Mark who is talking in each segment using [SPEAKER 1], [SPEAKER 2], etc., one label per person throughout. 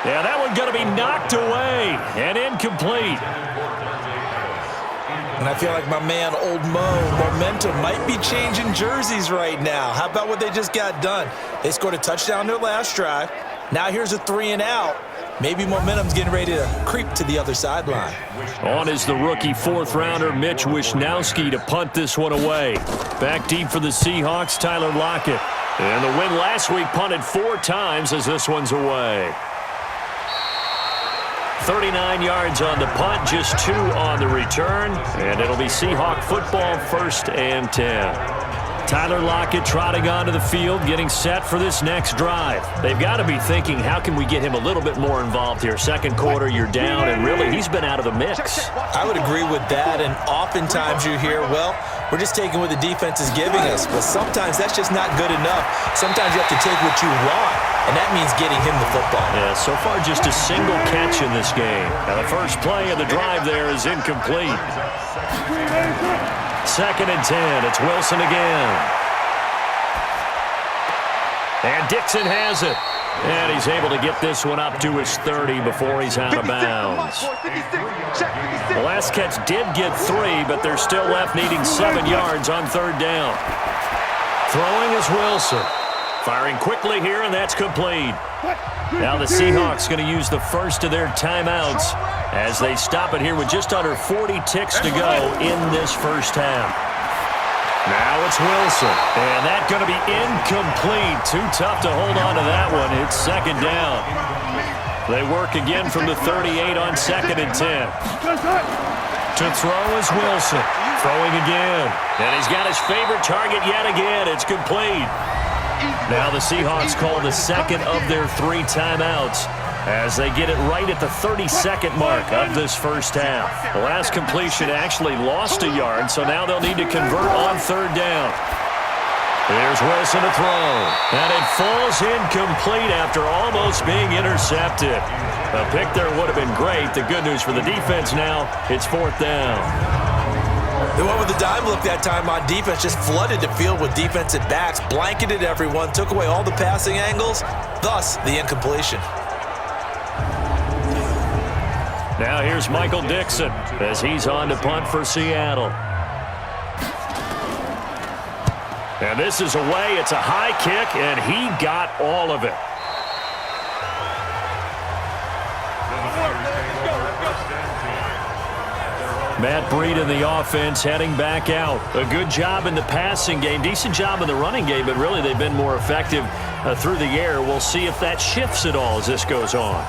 [SPEAKER 1] Yeah, that one going to be knocked away and incomplete.
[SPEAKER 2] And I feel like my man, Old Mo, momentum might be changing jerseys right now. How about what they just got done? They scored a touchdown their last drive. Now here's a 3-and-out. Maybe momentum's getting ready to creep to the other sideline.
[SPEAKER 1] On is the rookie fourth-rounder Mitch Wishnowsky to punt this one away. Back deep for the Seahawks, Tyler Lockett. And the win last week punted 4 times as this one's away. 39 yards on the punt, just 2 on the return. And it'll be Seahawk football, 1st and 10. Tyler Lockett trotting onto the field, getting set for this next drive. They've got to be thinking, how can we get him a little bit more involved here? Second quarter, you're down, and really, he's been out of the mix.
[SPEAKER 2] I would agree with that, and oftentimes you hear, well, we're just taking what the defense is giving us. But sometimes that's just not good enough. Sometimes you have to take what you want, and that means getting him the football.
[SPEAKER 1] Yeah, so far just a single catch in this game. Now the first play of the drive there is incomplete. 2nd and 10. It's Wilson again. And Dixon has it. And he's able to get this one up to his 30 before he's out of bounds. The last catch did get 3, but they're still left needing 7 yards on 3rd down. Throwing is Wilson. Firing quickly here, and that's complete. Now the Seahawks going to use the first of their timeouts as they stop it here with just under 40 ticks to go in this first half. Now it's Wilson, and that's going to be incomplete. Too tough to hold on to that one. It's 2nd down. They work again from the 38 on 2nd and 10. To throw is Wilson. Throwing again. And he's got his favorite target yet again. It's complete. Now the Seahawks call the second of their 3 timeouts as they get it right at the 32nd mark of this first half. The last completion actually lost a yard, so now they'll need to convert on 3rd down. Here's Wilson to throw, and it falls incomplete after almost being intercepted. A pick there would have been great. The good news for the defense now, it's 4th down.
[SPEAKER 2] They went with the dime look that time on defense, just flooded the field with defensive backs, blanketed everyone, took away all the passing angles, thus the incompletion.
[SPEAKER 1] Now here's Michael Dixon as he's on to punt for Seattle. And this is away. It's a high kick, and he got all of it. Matt Breed in the offense heading back out. A good job in the passing game, decent job in the running game, but really they've been more effective through the air. We'll see if that shifts at all as this goes on.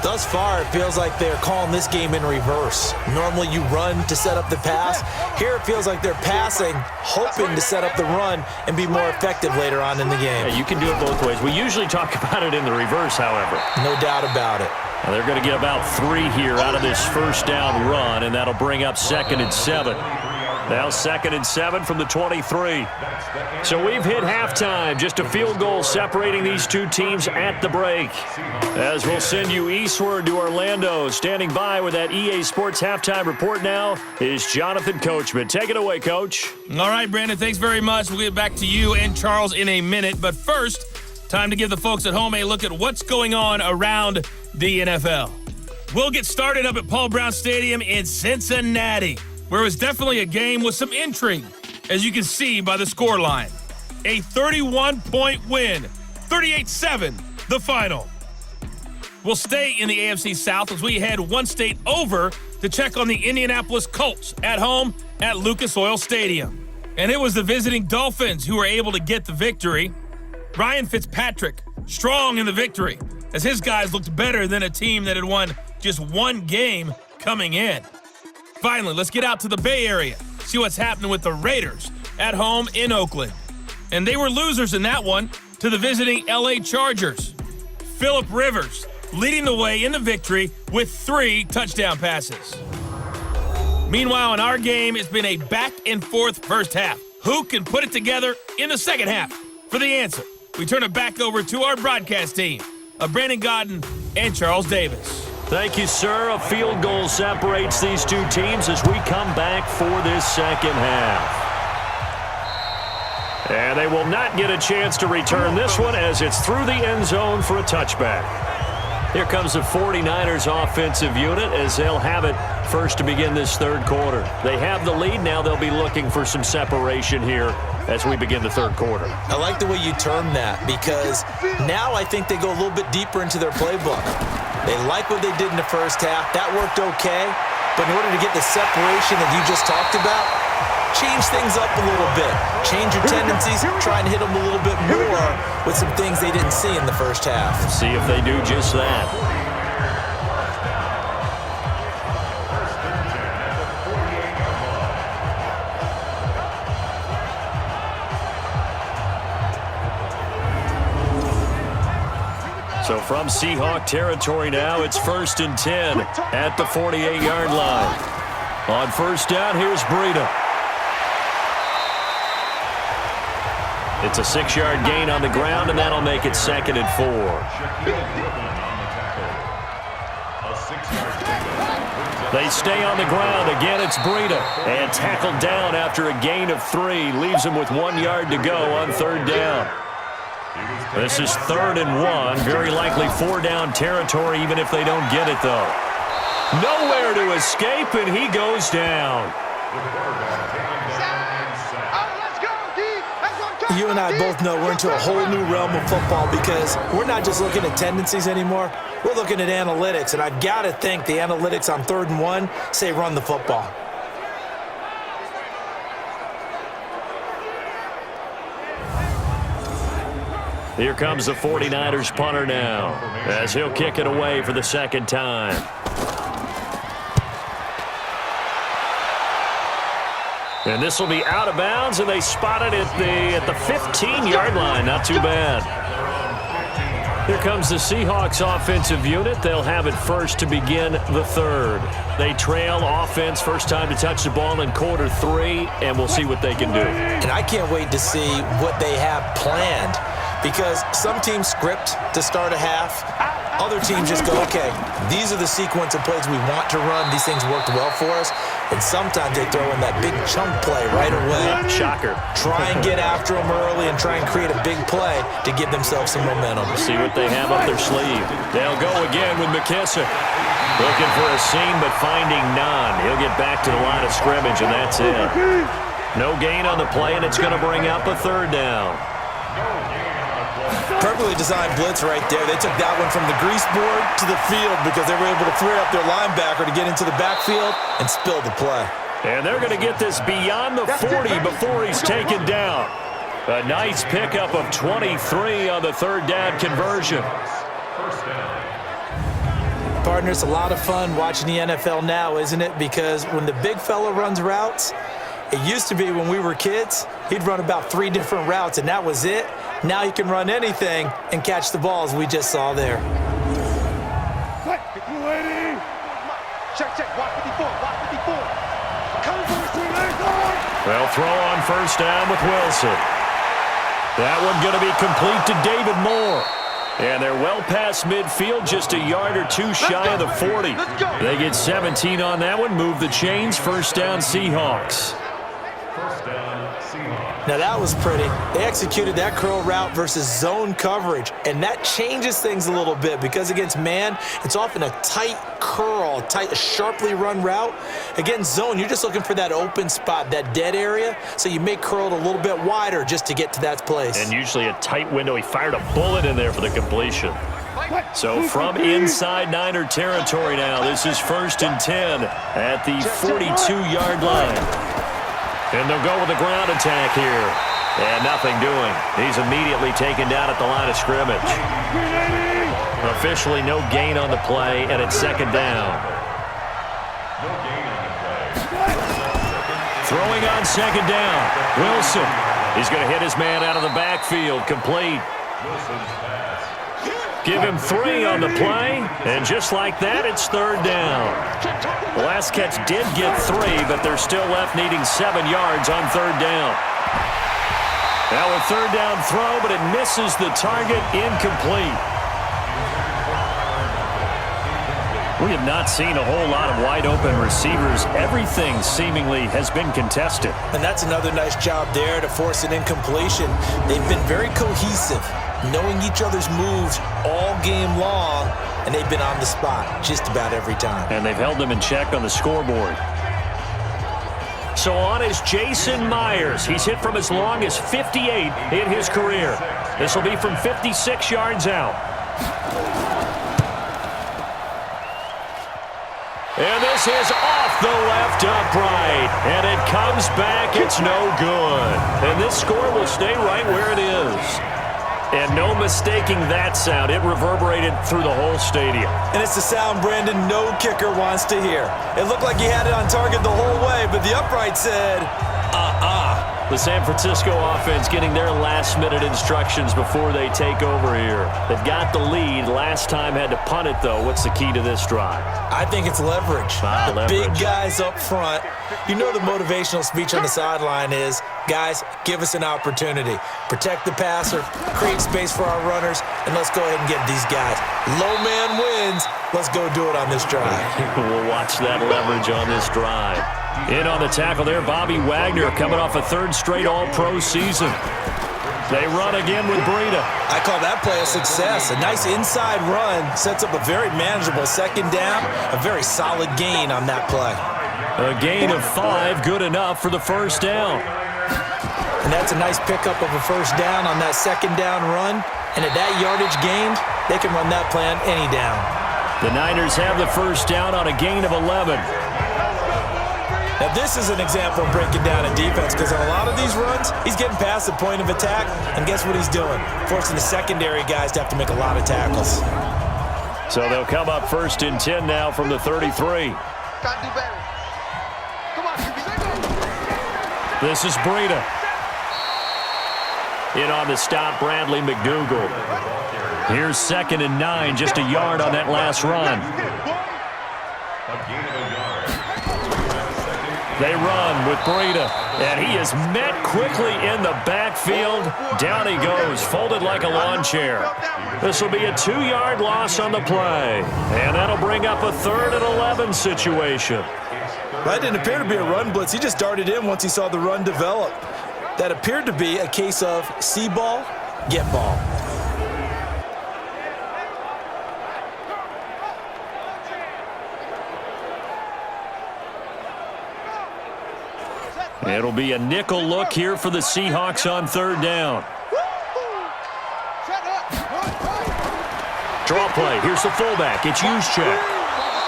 [SPEAKER 2] Thus far, it feels like they're calling this game in reverse. Normally you run to set up the pass. Here it feels like they're passing, hoping to set up the run and be more effective later on in the game.
[SPEAKER 1] Yeah, you can do it both ways. We usually talk about it in the reverse, however.
[SPEAKER 2] No doubt about it.
[SPEAKER 1] Now they're going to get about 3 here out of this first down run, and that'll bring up 2nd and 7. Now 2nd and 7 from the 23. So we've hit halftime. Just a field goal separating these two teams at the break. As we'll send you eastward to Orlando. Standing by with that EA Sports halftime report now is Jonathan Coachman. Take it away, Coach.
[SPEAKER 3] All right, Brandon, thanks very much. We'll get back to you and Charles in a minute. But first, time to give the folks at home a look at what's going on around the NFL. We'll get started up at Paul Brown Stadium in Cincinnati, where it was definitely a game with some intrigue, as you can see by the scoreline. A 31-point win, 38-7, the final. We'll stay in the AFC South as we head one state over to check on the Indianapolis Colts at home at Lucas Oil Stadium. And it was the visiting Dolphins who were able to get the victory. Ryan Fitzpatrick, strong in the victory, as his guys looked better than a team that had won just one game coming in. Finally, let's get out to the Bay Area, see what's happening with the Raiders at home in Oakland. And they were losers in that one to the visiting LA Chargers. Phillip Rivers leading the way in the victory with 3 touchdown passes. Meanwhile, in our game, it's been a back-and-forth first half. Who can put it together in the second half? For the answer, we turn it back over to our broadcast team of Brandon Godden and Charles Davis.
[SPEAKER 1] Thank you, sir. A field goal separates these two teams as we come back for this second half. And they will not get a chance to return this one as it's through the end zone for a touchback. Here comes the 49ers offensive unit as they'll have it first to begin this third quarter. They have the lead. Now they'll be looking for some separation here as we begin the third quarter.
[SPEAKER 2] I like the way you term that because now I think they go a little bit deeper into their playbook. They like what they did in the first half. That worked okay. But in order to get the separation that you just talked about, change things up a little bit. Change your tendencies, try and hit them a little bit more with some things they didn't see in the first half.
[SPEAKER 1] See if they do just that. So from Seahawk territory now, it's 1st and 10 at the 48-yard line. On first down, here's Breida. It's a 6-yard gain on the ground, and that'll make it 2nd and 4. They stay on the ground. Again, it's Breida. And tackled down after a gain of 3. Leaves him with 1 yard to go on third down. This is 3rd and 1. Very likely 4-down territory, even if they don't get it, though. Nowhere to escape, and he goes down.
[SPEAKER 2] You and I both know we're into a whole new realm of football because we're not just looking at tendencies anymore. We're looking at analytics, and I've got to think the analytics on 3rd and 1 say run the football.
[SPEAKER 1] Here comes the 49ers punter now as he'll kick it away for the second time. And this will be out of bounds, and they spot it at the 15-yard line. Not too bad. Here comes the Seahawks offensive unit. They'll have it first to begin the third. They trail offense first time to touch the ball in quarter 3, and we'll see what they can do.
[SPEAKER 2] And I can't wait to see what they have planned because some teams script to start a half. Other teams just go, okay, these are the sequence of plays we want to run. These things worked well for us. And sometimes they throw in that big chunk play right away.
[SPEAKER 1] Shocker.
[SPEAKER 2] Try and get after them early and try and create a big play to give themselves some momentum.
[SPEAKER 1] See what they have up their sleeve. They'll go again with McKissick. Looking for a seam, but finding none. He'll get back to the line of scrimmage, and that's it. No gain on the play, and it's going to bring up a 3rd down.
[SPEAKER 2] Perfectly designed blitz right there. They took that one from the grease board to the field because they were able to free up their linebacker to get into the backfield and spill the play.
[SPEAKER 1] And they're going to get this beyond the 40 before he's taken down. A nice pickup of 23 on the 3rd down conversion.
[SPEAKER 2] Partner, it's a lot of fun watching the NFL now, isn't it? Because when the big fella runs routes, it used to be when we were kids, he'd run about 3 different routes, and that was it. Now he can run anything and catch the ball, as we just saw there.
[SPEAKER 1] They'll throw on first down with Wilson. That one going to be complete to David Moore. And they're well past midfield, just a yard or 2 shy of the 40. They get 17 on that one, move the chains, first down Seahawks.
[SPEAKER 2] Now that was pretty. They executed that curl route versus zone coverage, and that changes things a little bit because against man, it's often a tight curl, a sharply run route. Against zone, you're just looking for that open spot, that dead area, so you make curl a little bit wider just to get to that place.
[SPEAKER 1] And usually a tight window. He fired a bullet in there for the completion. So from inside Niner territory now, this is 1st and 10 at the 42-yard line. And they'll go with a ground attack here. And nothing doing. He's immediately taken down at the line of scrimmage. Officially no gain on the play, and it's 2nd down. Throwing on 2nd down. Wilson. He's going to hit his man out of the backfield. Complete. Give him 3 on the play, and just like that, it's 3rd down. The last catch did get 3, but they're still left needing 7 yards on 3rd down. Now a 3rd down throw, but it misses the target, incomplete. We have not seen a whole lot of wide-open receivers. Everything seemingly has been contested.
[SPEAKER 2] And that's another nice job there to force an incompletion. They've been very cohesive. knowing each other's moves all game long, and they've been on the spot just about every time.
[SPEAKER 1] And they've held them in check on the scoreboard. So on is Jason Myers. He's hit from as long as 58 in his career. This will be from 56 yards out. And this is off the left upright. And it comes back. It's no good. And this score will stay right where it is. And no mistaking that sound. It reverberated through the whole stadium.
[SPEAKER 2] And it's the sound Brandon no kicker wants to hear. It looked like he had it on target the whole way, but the upright said,
[SPEAKER 1] The San Francisco offense getting their last-minute instructions before they take over here. They've got the lead. Last time had to punt it, though. What's the key to this drive?
[SPEAKER 2] I think it's leverage. The big guys up front. You know the motivational speech on the sideline is, guys, give us an opportunity. Protect the passer, create space for our runners, and let's go ahead and get these guys. Low man wins. Let's go do it on this drive.
[SPEAKER 1] We'll watch that leverage on this drive. In on the tackle there, Bobby Wagner coming off a third straight All-Pro season. They run again with Breida.
[SPEAKER 2] I call that play a success. A nice inside run sets up a very manageable second down, a very solid gain on that play.
[SPEAKER 1] A gain of 5, good enough for the first down.
[SPEAKER 2] And that's a nice pickup of a first down on that second down run. And at that yardage gained, they can run that play on any down.
[SPEAKER 1] The Niners have the first down on a gain of 11.
[SPEAKER 2] Now, this is an example of breaking down a defense because on a lot of these runs, he's getting past the point of attack, and guess what he's doing? Forcing the secondary guys to have to make a lot of tackles.
[SPEAKER 1] So they'll come up first and 10 now from the 33.
[SPEAKER 4] Gotta do better. Come on,
[SPEAKER 1] This is Breida. In on the stop, Bradley McDougal. Here's 2nd and 9, just a yard on that last run. They run with Breida, and he is met quickly in the backfield. Down he goes, folded like a lawn chair. This will be a 2-yard loss on the play, and that'll bring up a 3rd and 11 situation.
[SPEAKER 2] That didn't appear to be a run blitz. He just darted in once he saw the run develop. That appeared to be a case of see ball, get ball.
[SPEAKER 1] It'll be a nickel look here for the Seahawks on 3rd down. Draw play. Here's the fullback. It's Juszczyk.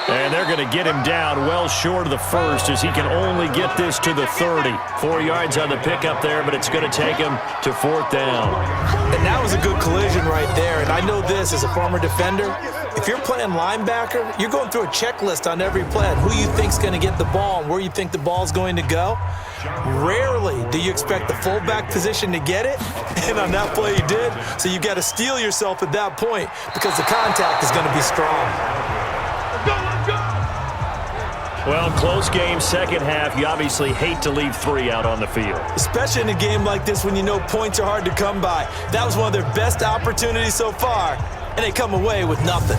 [SPEAKER 1] And they're going to get him down well short of the first as he can only get this to the 30. 4 yards on the pickup there, but it's going to take him to 4th down.
[SPEAKER 2] And that was a good collision right there. And I know this as a former defender. If you're playing linebacker, you're going through a checklist on every play on who you think's going to get the ball and where you think the ball's going to go. Rarely do you expect the fullback position to get it, and on that play he did. So you got to steel yourself at that point because the contact is going to be strong.
[SPEAKER 1] Well, close game, second half. You obviously hate to leave 3 out on the field.
[SPEAKER 2] Especially in a game like this when you know points are hard to come by. That was one of their best opportunities so far, and they come away with nothing.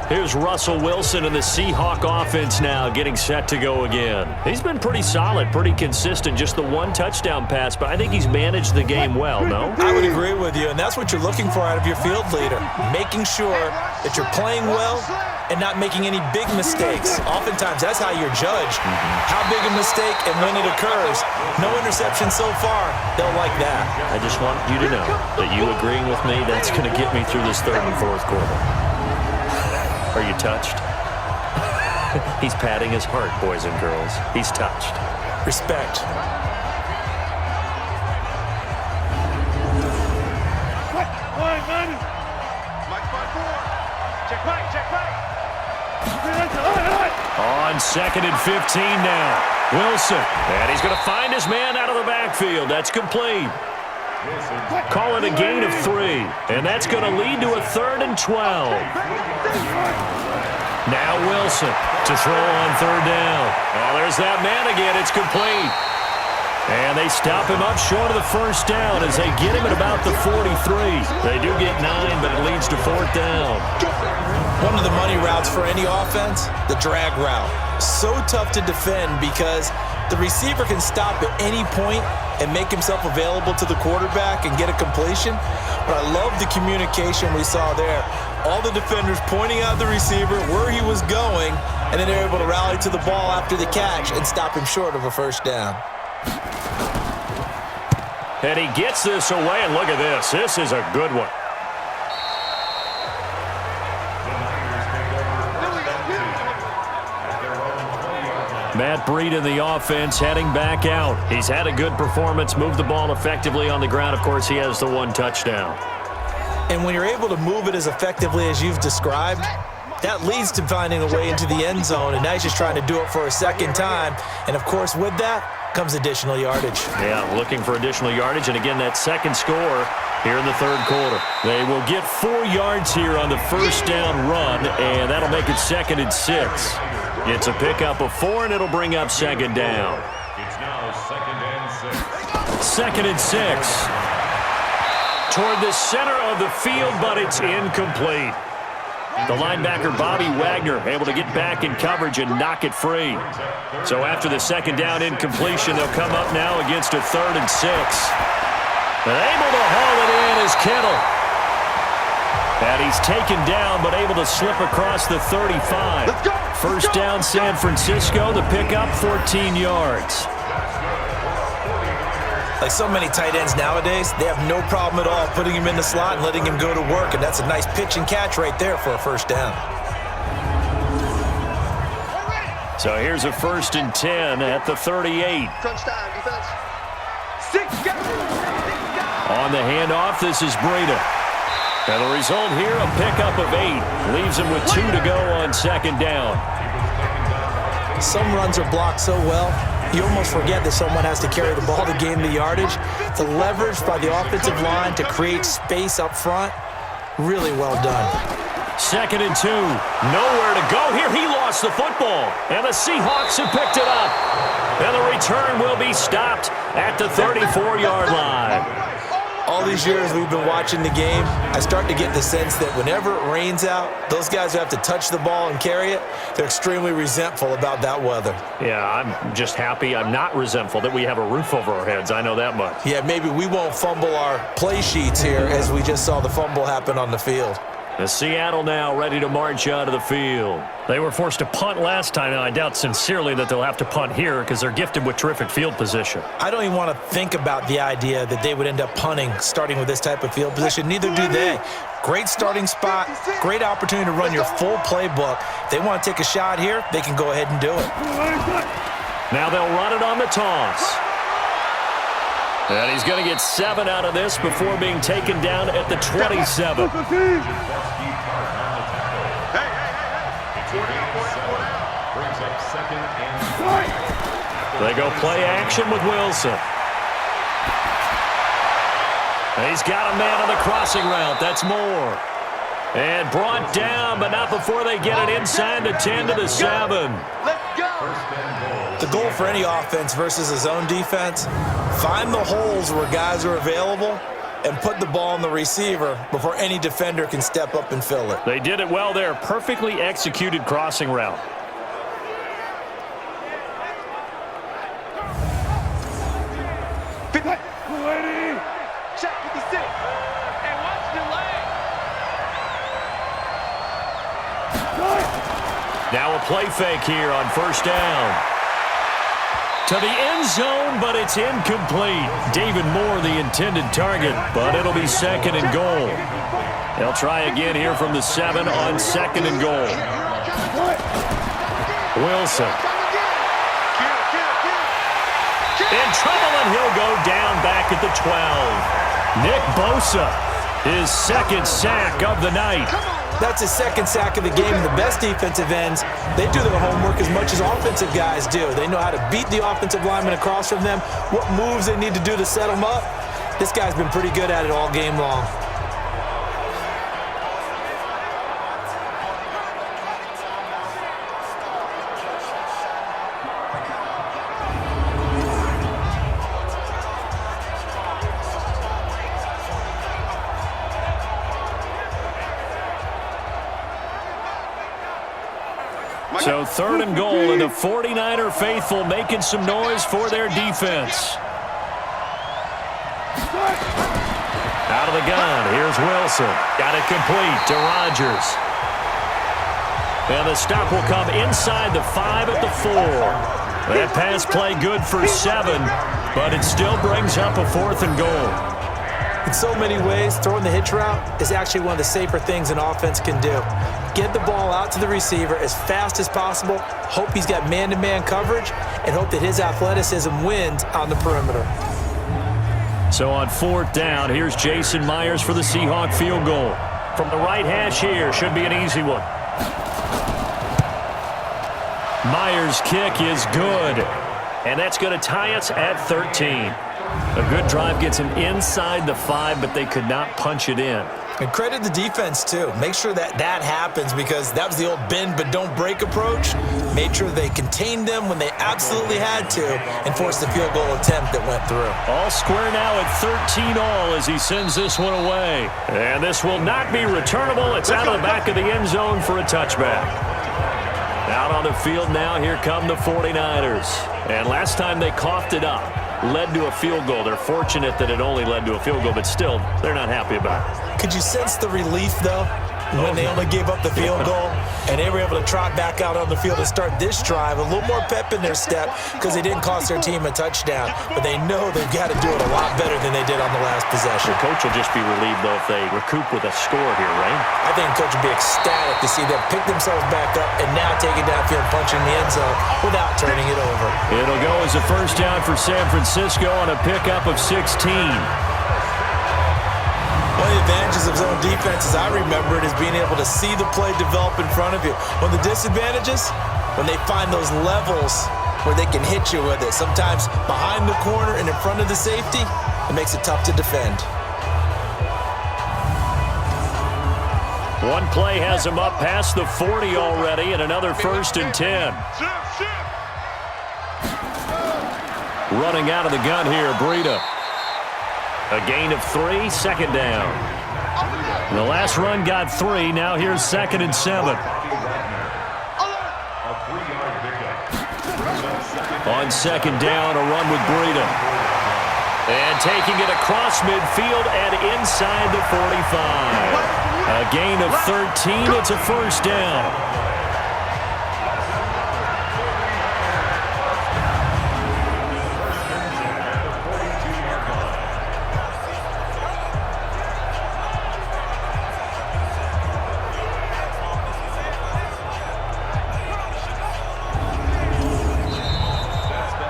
[SPEAKER 1] Here's Russell Wilson and the Seahawk offense now getting set to go again. He's been pretty solid, pretty consistent, just the 1 touchdown pass, but I think he's managed the game well, no?
[SPEAKER 2] I would agree with you, and that's what you're looking for out of your field leader, making sure that you're playing well and not making any big mistakes. Oftentimes, that's how you're judged. How big a mistake and when it occurs. No interception so far. They'll like that.
[SPEAKER 1] I just want you to know that you agreeing with me, that's going to get me through this 3rd and 4th quarter. Are you touched? He's patting his heart, boys and girls. He's touched.
[SPEAKER 2] Respect.
[SPEAKER 1] On 2nd and 15 now. Wilson. And he's going to find his man out of the backfield. That's complete. Call it a gain of 3. And that's going to lead to a 3rd and 12. Now Wilson to throw on 3rd down. Oh, there's that man again. It's complete. And they stop him up short of the first down as they get him at about the 43. They do get 9, but it leads to 4th down.
[SPEAKER 2] One of the money routes for any offense, the drag route. So tough to defend because The receiver can stop at any point and make himself available to the quarterback and get a completion. But I love the communication we saw there. All the defenders pointing out the receiver, where he was going, and then they're able to rally to the ball after the catch and stop him short of a first down.
[SPEAKER 1] And he gets this away, and look at this. This is a good one. Matt Breed in the offense heading back out. He's had a good performance, moved the ball effectively on the ground. Of course, he has the one touchdown.
[SPEAKER 2] And when you're able to move it as effectively as you've described, that leads to finding a way into the end zone, and now he's just trying to do it for a second time. And, of course, with that comes additional yardage.
[SPEAKER 1] Yeah, looking for additional yardage, and again, that second score here in the third quarter. They will get 4 yards here on the first down run, and that'll make it 2nd and 6. It's a pickup of 4, and it'll bring up 2nd down.
[SPEAKER 5] It's now 2nd and 6.
[SPEAKER 1] 2nd and 6. Toward the center of the field, but it's incomplete. The linebacker, Bobby Wagner, able to get back in coverage and knock it free. So after the 2nd down incompletion, they'll come up now against a 3rd and 6. And able to haul it in is Kittle. And he's taken down, but able to slip across the 35. First down, San Francisco. The pickup, 14 yards.
[SPEAKER 2] Like so many tight ends nowadays, they have no problem at all putting him in the slot and letting him go to work, and that's a nice pitch and catch right there for a first down.
[SPEAKER 1] So here's a 1st and 10 at the 38.
[SPEAKER 4] Crunch time, defense. 6 guys.
[SPEAKER 1] On the handoff, this is Breida. And the result here, a pickup of 8. Leaves him with 2 to go on 2nd down.
[SPEAKER 2] Some runs are blocked so well, you almost forget that someone has to carry the ball to gain the yardage. The leverage by the offensive line to create space up front, really well done.
[SPEAKER 1] 2nd and 2. Nowhere to go here. He lost the football. And the Seahawks have picked it up. And the return will be stopped at the 34-yard line.
[SPEAKER 2] All these years we've been watching the game, I start to get the sense that whenever it rains out, those guys who have to touch the ball and carry it, they're extremely resentful about that weather.
[SPEAKER 1] Yeah, I'm just happy I'm not resentful that we have a roof over our heads. I know that much.
[SPEAKER 2] Yeah, maybe we won't fumble our play sheets here as we just saw the fumble happen on the field.
[SPEAKER 1] The Seattle now ready to march out of the field. They were forced to punt last time, and I doubt sincerely that they'll have to punt here because they're gifted with terrific field position.
[SPEAKER 2] I don't even want to think about the idea that they would end up punting starting with this type of field position. Neither do they. Great starting spot, great opportunity to run your full playbook. If they want to take a shot here, they can go ahead and do it.
[SPEAKER 1] Now they'll run it on the toss. And he's going to get 7 out of this before being taken down at the 27. They go play action with Wilson. And he's got a man on the crossing route. That's Moore. And brought down, but not before they get it inside the 10 to the 7.
[SPEAKER 4] Let's go.
[SPEAKER 2] The goal for any offense versus a zone defense, find the holes where guys are available and put the ball on the receiver before any defender can step up and fill it.
[SPEAKER 1] They did it well there. Perfectly executed crossing route.
[SPEAKER 4] Check 56. And watch the leg.
[SPEAKER 1] Now a play fake here on first down. To the end zone, but it's incomplete. David Moore, the intended target, but it'll be 2nd and goal. They'll try again here from the 7 on 2nd and goal. Wilson. In trouble, and he'll go down back at the 12. Nick Bosa, his 2nd sack of the night.
[SPEAKER 2] That's his 2nd sack of the game. The best defensive ends, they do their homework as much as offensive guys do. They know how to beat the offensive lineman across from them, what moves they need to do to set them up. This guy's been pretty good at it all game long.
[SPEAKER 1] So 3rd and goal, and the 49er faithful making some noise for their defense. Out of the gun, here's Wilson. Got it complete to Rodgers. And the stop will come inside the 5 at the 4. That pass play good for 7, but it still brings up a 4th and goal.
[SPEAKER 2] In so many ways, throwing the hitch route is actually one of the safer things an offense can do. Get the ball out to the receiver as fast as possible, hope he's got man-to-man coverage, and hope that his athleticism wins on the perimeter.
[SPEAKER 1] So on 4th down, here's Jason Myers for the Seahawk field goal. From the right hash here, should be an easy one. Myers' kick is good, and that's going to tie us at 13. A good drive gets him inside the 5, but they could not punch it in.
[SPEAKER 2] And credit the defense, too. Make sure that happens, because that was the old bend but don't break approach. Made sure they contained them when they absolutely had to and forced the field goal attempt that went through.
[SPEAKER 1] All square now at 13 all as he sends this one away. And this will not be returnable. It's out of the back of the end zone for a touchback. Out on the field now, here come the 49ers. And last time they coughed it up, led to a field goal. They're fortunate that it only led to a field goal, but still, they're not happy about it.
[SPEAKER 2] Could you sense the relief, though, when they only gave up the field goal and they were able to trot back out on the field and start this drive? A little more pep in their step because they didn't cost their team a touchdown, but they know they've got to do it a lot better than they did on the last possession.
[SPEAKER 1] The coach will just be relieved, though, if they recoup with a score here, right?
[SPEAKER 2] I think the coach would be ecstatic to see them pick themselves back up and now take it downfield, punching the end zone without turning it over.
[SPEAKER 1] It'll go as a 1st down for San Francisco on a pickup of 16.
[SPEAKER 2] One of the advantages of zone defense, as I remember it, is being able to see the play develop in front of you. One of the disadvantages, when they find those levels where they can hit you with it, sometimes behind the corner and in front of the safety, it makes it tough to defend.
[SPEAKER 1] One play has him up past the 40 already, and another 1st and 10. Running out of the gun here, Breida. A gain of 3, 2nd down. The last run got 3. Now here's 2nd and 7. On 2nd down, a run with Breida. And taking it across midfield and inside the 45. A gain of 13. It's a 1st down.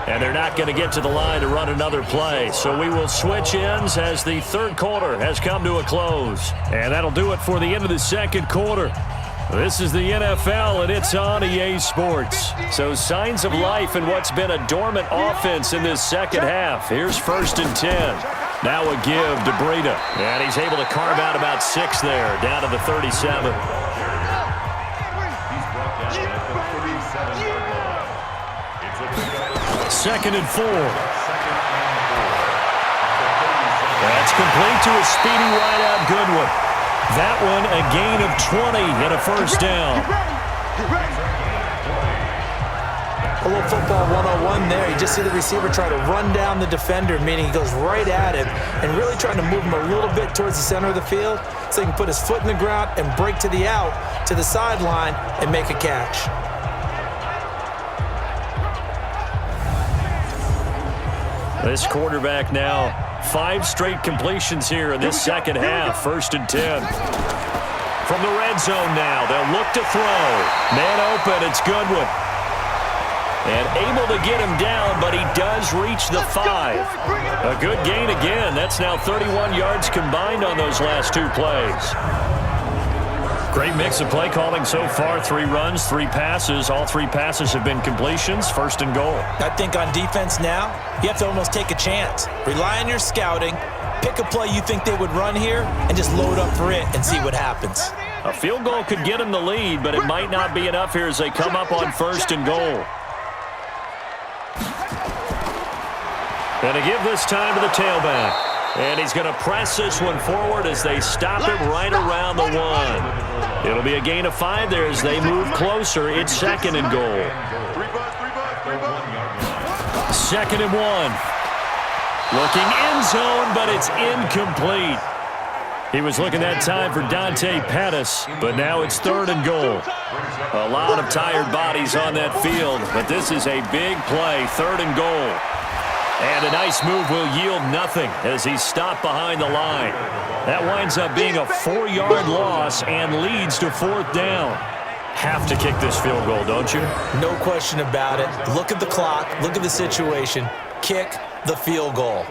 [SPEAKER 1] And they're not going to get to the line to run another play. So we will switch ends as the 3rd quarter has come to a close. And that'll do it for the end of the 2nd quarter. This is the NFL, and it's on EA Sports. So signs of life in what's been a dormant offense in this 2nd half. Here's 1st and 10. Now a give to Breida. And he's able to carve out about 6 there, down to the 37. 2nd and 4. That's complete to a speedy wideout Goodwin. That one a gain of 20 and a 1st down.
[SPEAKER 2] A little football 101 there. You just see the receiver try to run down the defender, meaning he goes right at him and really trying to move him a little bit towards the center of the field so he can put his foot in the ground and break to the out, to the sideline, and make a catch.
[SPEAKER 1] This quarterback now, 5 straight completions here in this 2nd half. 1st and 10. From the red zone now, they'll look to throw. Man open, it's Goodwin. And able to get him down, but he does reach the 5. A good gain again. That's now 31 yards combined on those last 2 plays. Great mix of play calling so far. 3 runs, 3 passes. All 3 passes have been completions. 1st and goal.
[SPEAKER 2] I think on defense now, you have to almost take a chance. Rely on your scouting. Pick a play you think they would run here and just load up for it and see what happens.
[SPEAKER 1] A field goal could get them the lead, but it might not be enough here as they come up on 1st and goal. And to give this time to the tailback. And he's going to press this one forward as they stop him right around the 1. It'll be a gain of 5 there as they move closer. It's second and goal. 2nd and 1. Looking end zone, but it's incomplete. He was looking that time for Dante Pettis, but now it's 3rd and goal. A lot of tired bodies on that field, but this is a big play, 3rd and goal. And a nice move will yield nothing as he's stopped behind the line. That winds up being a 4-yard loss and leads to 4th down. Have to kick this field goal, don't you?
[SPEAKER 2] No question about it. Look at the clock. Look at the situation. Kick the field goal.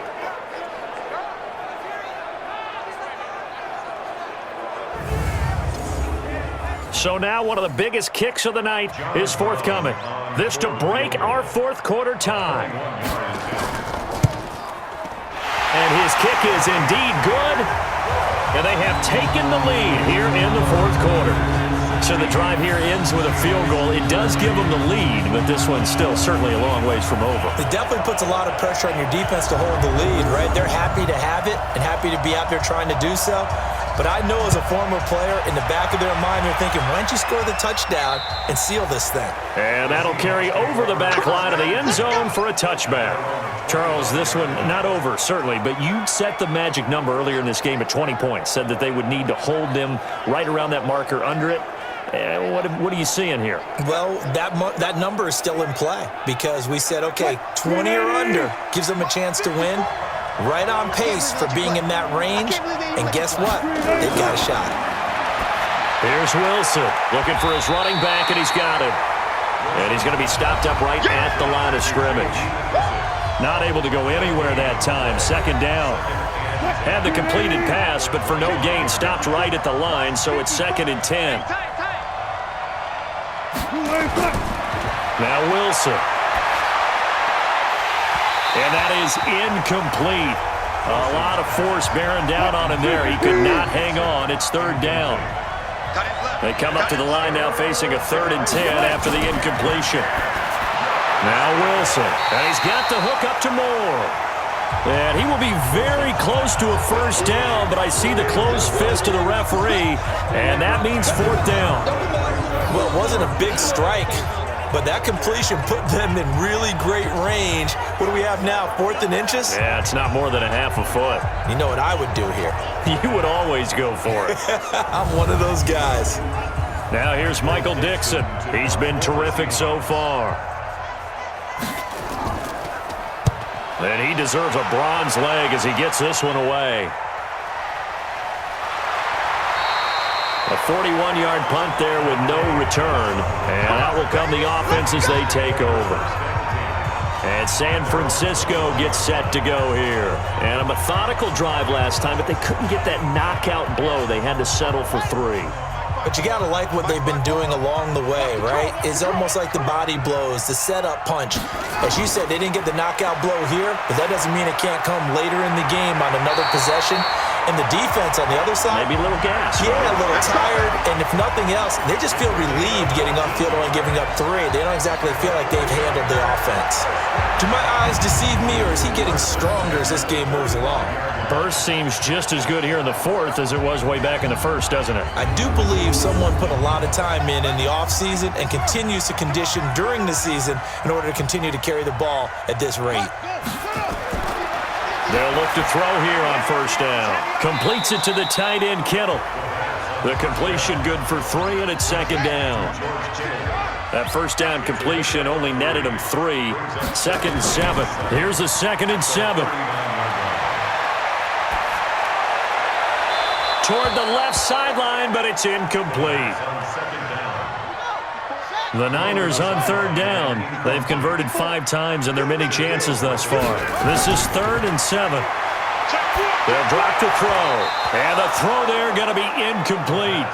[SPEAKER 1] So now one of the biggest kicks of the night is forthcoming. This to break our 4th quarter tie. And his kick is indeed good. And they have taken the lead here in the 4th quarter. So the drive here ends with a field goal. It does give them the lead, but this one's still certainly a long ways from over.
[SPEAKER 2] It definitely puts a lot of pressure on your defense to hold the lead, right? They're happy to have it and happy to be out there trying to do so. But I know as a former player, in the back of their mind, they're thinking, why don't you score the touchdown and seal this thing?
[SPEAKER 1] And that'll carry over the back line of the end zone for a touchback. Charles, this one not over, certainly, but you set the magic number earlier in this game at 20 points, said that they would need to hold them right around that marker under it. What are you seeing here?
[SPEAKER 2] Well, that number is still in play because we said, okay, 20 or under gives them a chance to win. Right on pace for being in that range. And guess what? They've got a shot.
[SPEAKER 1] Here's Wilson looking for his running back, and he's got him. And he's going to be stopped up right at the line of scrimmage. Not able to go anywhere that time. 2nd down. Had the completed pass, but for no gain, stopped right at the line, so it's 2nd and 10. Now Wilson. And that is incomplete. A lot of force bearing down on him there. He could not hang on. It's 3rd down. They come up to the line now facing a 3rd and 10 after the incompletion. Now Wilson. And he's got the hook up to Moore. And he will be very close to a 1st down, but I see the closed fist of the referee, and that means 4th down.
[SPEAKER 2] Well, it wasn't a big strike, but that completion put them in really great range. What do we have now, 4th and inches?
[SPEAKER 1] Yeah, it's not more than a half a foot.
[SPEAKER 2] You know what I would do here?
[SPEAKER 1] You would always go for it.
[SPEAKER 2] I'm one of those guys.
[SPEAKER 1] Now here's Michael Dixon. He's been terrific so far. And he deserves a bronze leg as he gets this one away. A 41-yard punt there with no return. And out will come the offense as they take over. And San Francisco gets set to go here. And a methodical drive last time, but they couldn't get that knockout blow. They had to settle for 3.
[SPEAKER 2] But you got to like what they've been doing along the way, right? It's almost like the body blows, the setup punch. As you said, they didn't get the knockout blow here, but that doesn't mean it can't come later in the game on another possession. And the defense on the other side,
[SPEAKER 1] maybe a little gas.
[SPEAKER 2] Yeah, a little tired. And if nothing else, they just feel relieved getting upfield and giving up 3. They don't exactly feel like they've handled the offense. Do my eyes deceive me, or is he getting stronger as this game moves along?
[SPEAKER 1] Burst seems just as good here in the 4th as it was way back in the 1st, doesn't it?
[SPEAKER 2] I do believe someone put a lot of time in the offseason and continues to condition during the season in order to continue to carry the ball at this rate.
[SPEAKER 1] They'll look to throw here on 1st down. Completes it to the tight end, Kittle. The completion good for 3, and it's 2nd down. That 1st down completion only netted him 3. 2nd and 7. Here's a 2nd and 7. Toward the left sideline, but it's incomplete. The Niners on 3rd down. They've converted 5 times in their many chances thus far. This is 3rd and 7. They'll drop the throw. And the throw there going to be incomplete.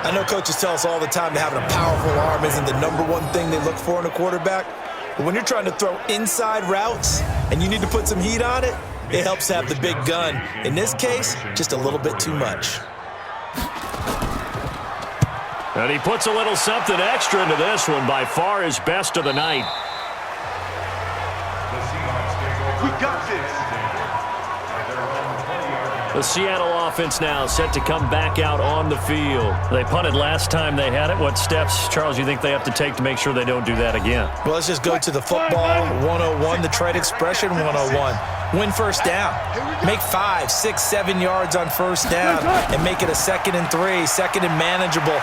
[SPEAKER 2] I know coaches tell us all the time that having a powerful arm isn't the #1 thing they look for in a quarterback. But when you're trying to throw inside routes and you need to put some heat on it, it helps to have the big gun. In this case, just a little bit too much.
[SPEAKER 1] And he puts a little something extra into this one, by far his best of the night.
[SPEAKER 4] We got this.
[SPEAKER 1] The Seattle offense now set to come back out on the field. They punted last time they had it. What steps, Charles, you think they have to take to make sure they don't do that again?
[SPEAKER 2] Well, let's just go to the football 101, the trade expression 101. Win first down. Make 5, 6, 7 yards on first down and make it a 2nd and 3, 2nd and manageable.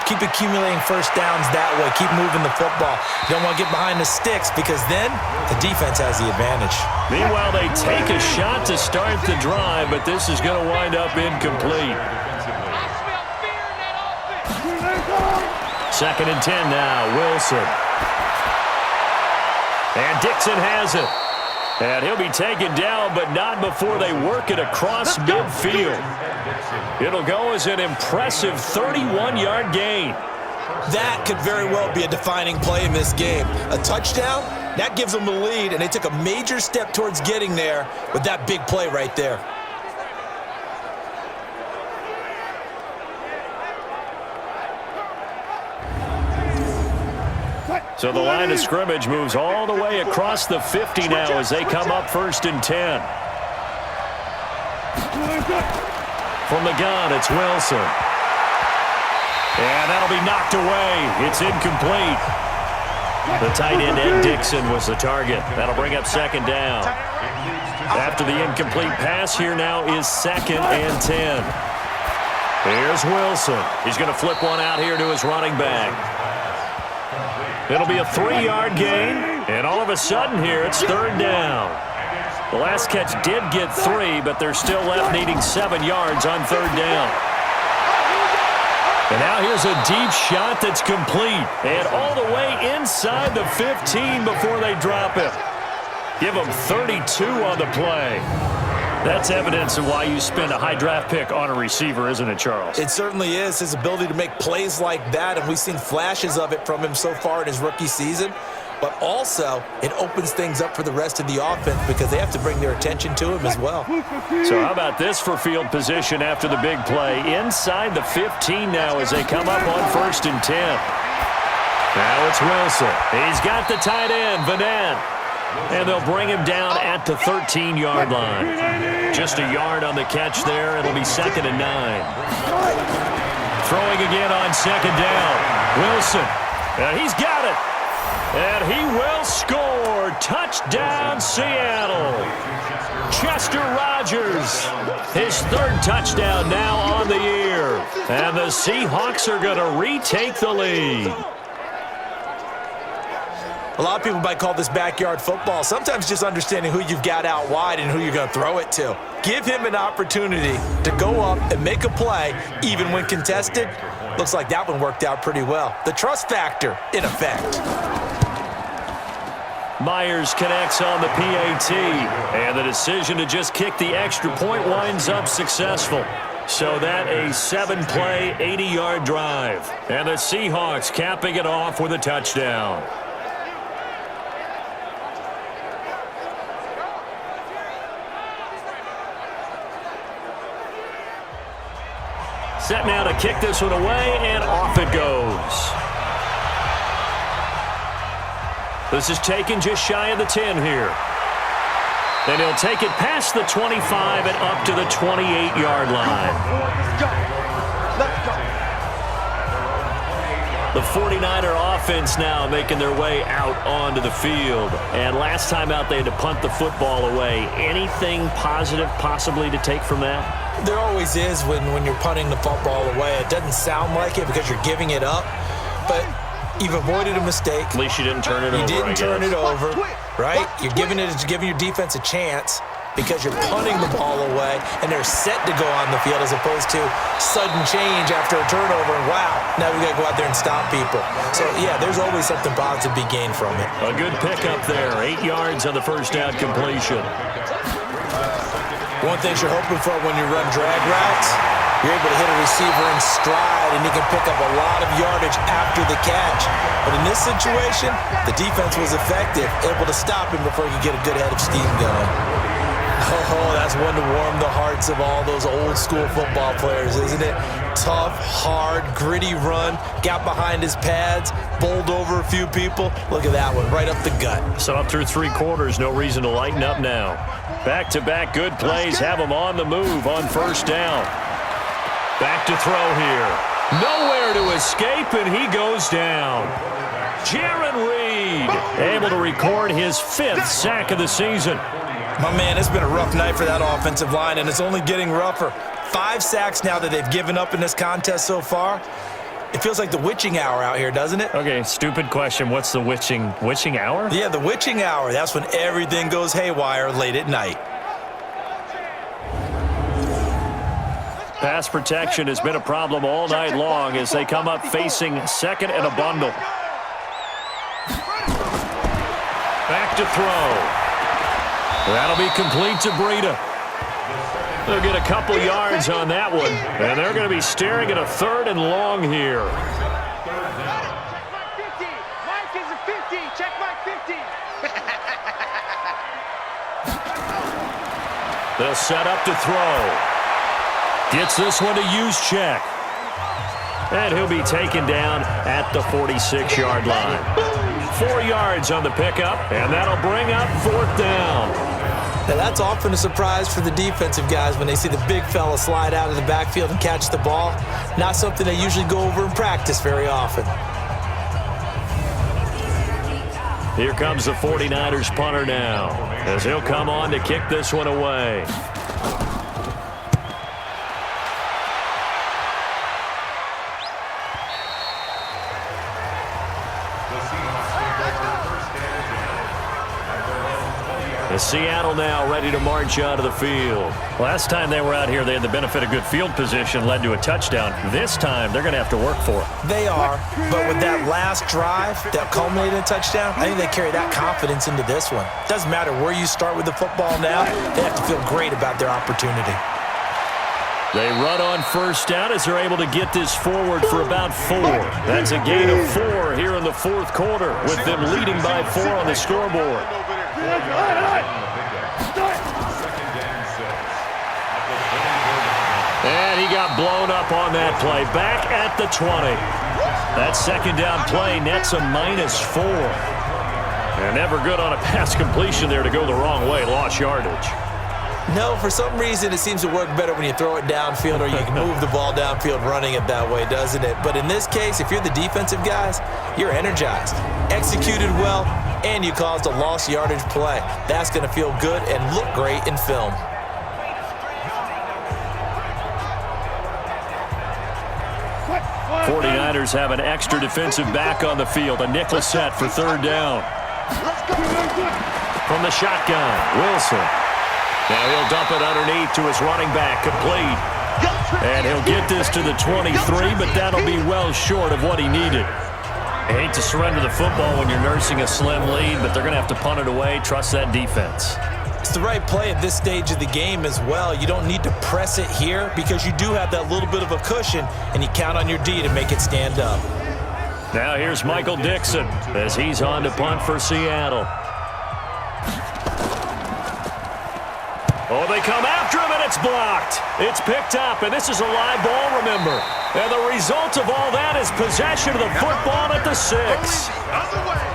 [SPEAKER 2] Keep accumulating first downs that way. Keep moving the football. You don't want to get behind the sticks because then the defense has the advantage.
[SPEAKER 1] Meanwhile, they take a shot to start the drive, but this is going to wind up incomplete. 2nd and 10 now, Wilson. And Dixon has it. And he'll be taken down, but not before they work it across midfield. It'll go as an impressive 31-yard gain.
[SPEAKER 2] That could very well be a defining play in this game. A touchdown, that gives them the lead, and they took a major step towards getting there with that big play right there.
[SPEAKER 1] So the line of scrimmage moves all the way across the 50 now as they come up 1st and 10. From the gun, it's Wilson. And that'll be knocked away. It's incomplete. The tight end, Ed Dixon, was the target. That'll bring up 2nd down. After the incomplete pass, here now is 2nd and 10. Here's Wilson. He's going to flip one out here to his running back. It'll be a 3-yard gain, and all of a sudden here, it's 3rd down. The last catch did get 3, but they're still left needing 7 yards on 3rd down. And now here's a deep shot that's complete, and all the way inside the 15 before they drop it. Give them 32 on the play. That's evidence of why you spend a high draft pick on a receiver, isn't it, Charles?
[SPEAKER 2] It certainly is. His ability to make plays like that, and we've seen flashes of it from him so far in his rookie season. But also, it opens things up for the rest of the offense because they have to bring their attention to him as well.
[SPEAKER 1] So how about this for field position after the big play? Inside the 15 now as they come up on 1st and 10. Now it's Wilson. He's got the tight end, Vanette. And they'll bring him down at the 13-yard line. Just a yard on the catch there. It'll be 2nd and 9. Throwing again on 2nd down. Wilson. And he's got it. And he will score. Touchdown, Seattle. Chester Rogers. His 3rd touchdown now on the year. And the Seahawks are going to retake the lead.
[SPEAKER 2] A lot of people might call this backyard football. Sometimes just understanding who you've got out wide and who you're going to throw it to. Give him an opportunity to go up and make a play, even when contested. Looks like that one worked out pretty well. The trust factor in effect.
[SPEAKER 1] Myers connects on the PAT, and the decision to just kick the extra point winds up successful. So that a 7-play, 80-yard drive. And the Seahawks capping it off with a touchdown. Set now to kick this one away, and off it goes. This is taken just shy of the 10 here. And he'll take it past the 25 and up to the 28-yard line.
[SPEAKER 4] Let's go.
[SPEAKER 1] The 49er offense now making their way out onto the field. And last time out, they had to punt the football away. Anything positive possibly to take from that?
[SPEAKER 2] There always is when you're punting the football away. It doesn't sound like it because you're giving it up, but you've avoided a mistake.
[SPEAKER 1] At least you didn't turn it over.
[SPEAKER 2] You didn't turn it over, right? You're giving your defense a chance because you're punting the ball away, and they're set to go on the field as opposed to sudden change after a turnover. And wow, now we got to go out there and stop people. So, yeah, there's always something positive to be gained from it.
[SPEAKER 1] A good pickup there. 8 yards on the first down completion.
[SPEAKER 2] One thing you're hoping for when you run drag routes, you're able to hit a receiver in stride, and you can pick up a lot of yardage after the catch. But in this situation, the defense was effective, able to stop him before he could get a good head of steam going. Oh, that's one to warm the hearts of all those old school football players, isn't it? Tough, hard, gritty run, got behind his pads, bowled over a few people. Look at that one, right up the gut.
[SPEAKER 1] So up through 3 quarters, no reason to lighten up now. Back-to-back good plays have him on the move on first down. Back to throw here. Nowhere to escape, and he goes down. Jaron Reed able to record his 5th sack of the season.
[SPEAKER 2] My man, it's been a rough night for that offensive line, and it's only getting rougher. 5 sacks now that they've given up in this contest so far. It feels like the witching hour out here, doesn't it?
[SPEAKER 1] Okay, stupid question. What's the witching hour?
[SPEAKER 2] Yeah, the witching hour. That's when everything goes haywire late at night.
[SPEAKER 1] Pass protection has been a problem all night long as they come up facing second and a bundle. Back to throw. That'll be complete to Breida. They'll get a couple yards on that one, and they're going to be staring at a 3rd and long here.
[SPEAKER 4] Mike is a 50. Check Mike 50.
[SPEAKER 1] They'll set up to throw. Gets this one to use check. And he'll be taken down at the 46-yard line. 4 yards on the pickup, and that'll bring up 4th down.
[SPEAKER 2] Now, that's often a surprise for the defensive guys when they see the big fella slide out of the backfield and catch the ball. Not something they usually go over in practice very often.
[SPEAKER 1] Here comes the 49ers punter now, as he'll come on to kick this one away. Seattle now ready to march out of the field. Last time they were out here, they had the benefit of good field position, led to a touchdown. This time, they're going to have to work for it.
[SPEAKER 2] They are, but with that last drive that culminated in a touchdown, I think they carry that confidence into this one. Doesn't matter where you start with the football now, they have to feel great about their opportunity.
[SPEAKER 1] They run on first down as they're able to get this forward for about 4. That's a gain of 4 here in the 4th quarter, with them leading by 4 on the scoreboard. And he got blown up on that play. Back at the 20. That second down play nets a -4. And never good on a pass completion there to go the wrong way. Lost yardage.
[SPEAKER 2] No, for some reason it seems to work better when you throw it downfield or you can move the ball downfield running it that way, doesn't it? But in this case, if you're the defensive guys, you're energized, executed well, and you caused a lost yardage play. That's going to feel good and look great in film.
[SPEAKER 1] '49ers have an extra defensive back on the field. A nickel set for 3rd down. From the shotgun, Wilson. Now he'll dump it underneath to his running back, complete. And he'll get this to the 23, but that'll be well short of what he needed. I hate to surrender the football when you're nursing a slim lead, but they're going to have to punt it away. Trust that defense.
[SPEAKER 2] It's the right play at this stage of the game as well. You don't need to press it here because you do have that little bit of a cushion, and you count on your D to make it stand up.
[SPEAKER 1] Now here's Michael Dixon as he's on to punt for Seattle. Oh, they come after him, and it's blocked. It's picked up, and this is a live ball, remember. And the result of all that is possession of the football at the 6.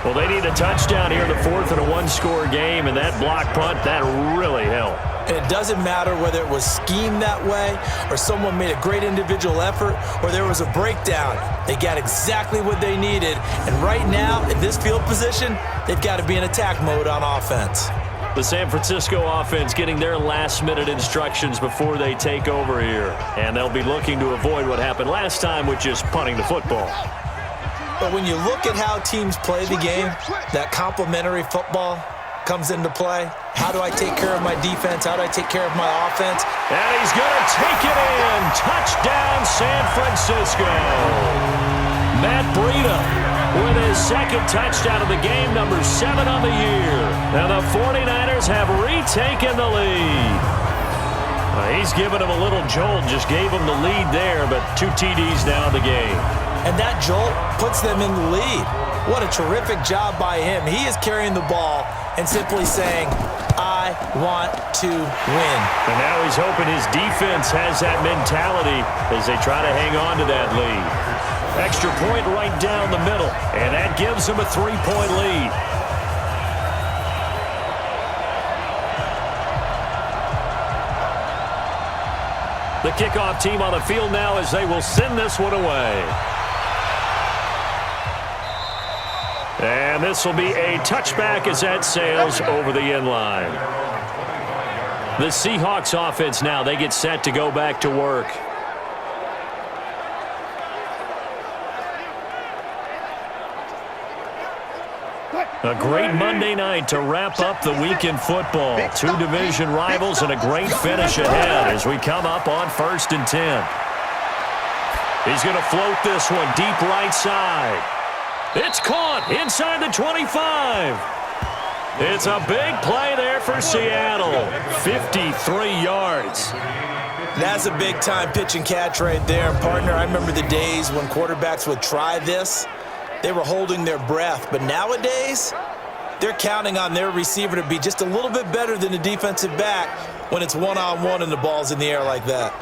[SPEAKER 1] Well, they need a touchdown here in the 4th in a 1-score game, and that block punt, that really helped.
[SPEAKER 2] And it doesn't matter whether it was schemed that way or someone made a great individual effort or there was a breakdown. They got exactly what they needed, and right now, in this field position, they've got to be in attack mode on offense.
[SPEAKER 1] The San Francisco offense getting their last-minute instructions before they take over here. And they'll be looking to avoid what happened last time, which is punting the football.
[SPEAKER 2] But when you look at how teams play the game, that complementary football comes into play. How do I take care of my defense? How do I take care of my offense?
[SPEAKER 1] And he's going to take it in. Touchdown, San Francisco. Matt Breida with his 2nd touchdown of the game, number 7 on the year. And the 49ers have retaken the lead. He's given him a little jolt, just gave him the lead there, but 2 TDs now in the game.
[SPEAKER 2] And that jolt puts them in the lead. What a terrific job by him. He is carrying the ball and simply saying, I I want to win.
[SPEAKER 1] And now he's hoping his defense has that mentality as they try to hang on to that lead. Extra point right down the middle, and that gives them a 3-point lead. The kickoff team on the field now as they will send this one away. And this will be a touchback as that sails over the end line. The Seahawks offense now, they get set to go back to work. A great Monday night to wrap up the week in football. Two division rivals and a great finish ahead as we come up on 1st and 10. He's going to float this one deep right side. It's caught inside the 25. It's a big play there for Seattle. 53 yards.
[SPEAKER 2] That's a big-time pitch and catch right there. Partner, I remember the days when quarterbacks would try this. They were holding their breath. But nowadays, they're counting on their receiver to be just a little bit better than the defensive back when it's one-on-one and the ball's in the air like that.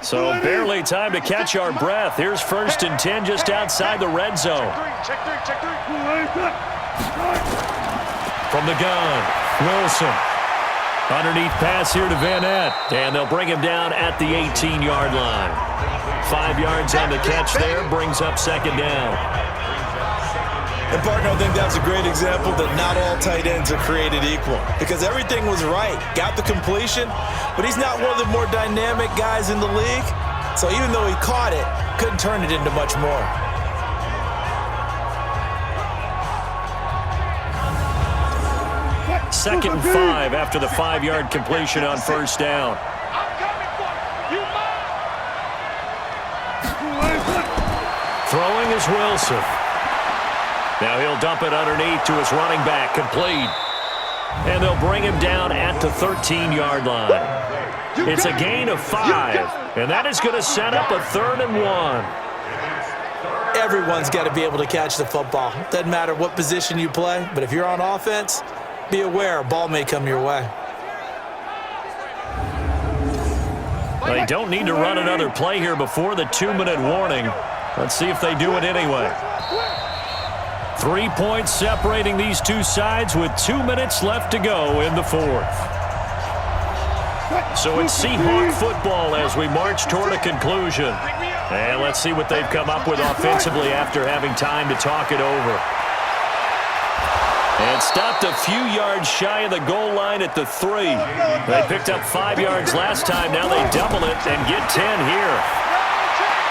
[SPEAKER 1] So barely time to catch our breath. Here's 1st and 10 just outside the red zone.
[SPEAKER 4] Check three.
[SPEAKER 1] From the gun, Wilson. Underneath pass here to Van Ness. And they'll bring him down at the 18-yard line. 5 yards on the catch there, brings up 2nd down.
[SPEAKER 2] And, partner, I think that's a great example that not all tight ends are created equal because everything was right. Got the completion, but he's not one of the more dynamic guys in the league. So even though he caught it, couldn't turn it into much more.
[SPEAKER 1] Second and 5 after the 5-yard completion on 1st down.
[SPEAKER 4] I'm coming for you.
[SPEAKER 1] Throwing is Wilson. Now he'll dump it underneath to his running back, complete. And they'll bring him down at the 13-yard line. It's a gain of 5, and that is going to set up a 3rd and 1.
[SPEAKER 2] Everyone's got to be able to catch the football. Doesn't matter what position you play, but if you're on offense, be aware a ball may come your way.
[SPEAKER 1] They don't need to run another play here before the 2-minute warning. Let's see if they do it anyway. 3 points separating these two sides with 2 minutes left to go in the 4th. So it's Seahawk football as we march toward a conclusion. And let's see what they've come up with offensively after having time to talk it over. And stopped a few yards shy of the goal line at the 3. They picked up 5 yards last time. Now they double it and get 10 here.